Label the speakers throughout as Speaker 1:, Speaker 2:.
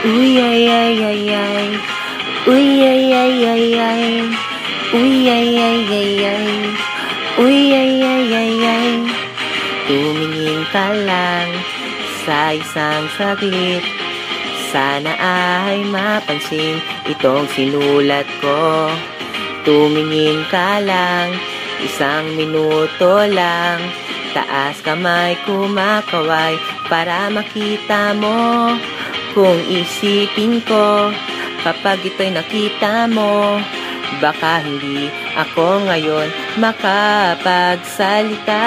Speaker 1: Uy, ay, ay, ay, ay. Uy, ay, ay, ay, ay. Uy, ay, ay, ay, ay. Uy, ay, ay, ay, ay. Tumingin ka lang sa isang saglit. Sana ay mapansin itong sinulat ko. Tumingin ka lang, isang minuto lang. Taas kamay kumakaway para makita mo. Kung isipin ko, kapag ito'y nakita mo, baka hindi ako ngayon makapagsalita.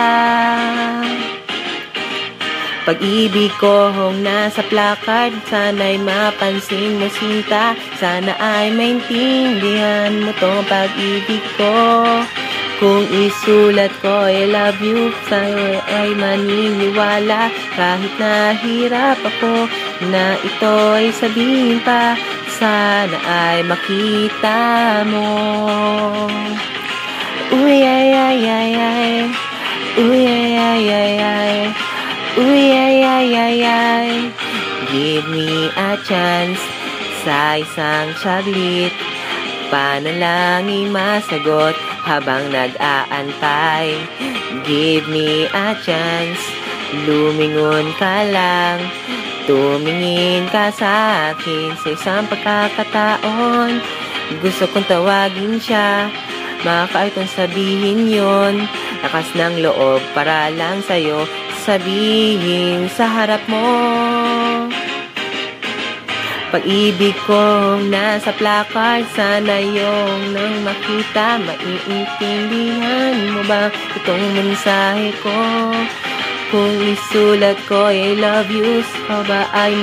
Speaker 1: Pag-ibig kong nasa placard, sana'y mapansin mo sinta. Sana ay maintindihan mo tong pag-ibig ko. Kung isulat ko I love you, sa'yo ay maniniwala. Kahit nahirap ako na ito'y sabihin pa, sana ay makita mo. Uy, ay, ay, ay, ay. Uy, ay, ay, ay, ay. Uy, ay, ay, ay, ay. Give me a chance sa isang saglit. Panalangin masagot habang nag-aantay. Give me a chance, lumingon ka lang. Tumingin ka sa akin sa isang pagkakataon. Gusto kong tawagin siya, makakait kong sabihin yon. Lakas ng loob para lang sa'yo sabihin sa harap mo. Pag-ibig kong nasa placard, sana yung nang makita. Maiintindihan mo ba itong mensahe ko? Kung isulat ko I love you, ikaw ba ay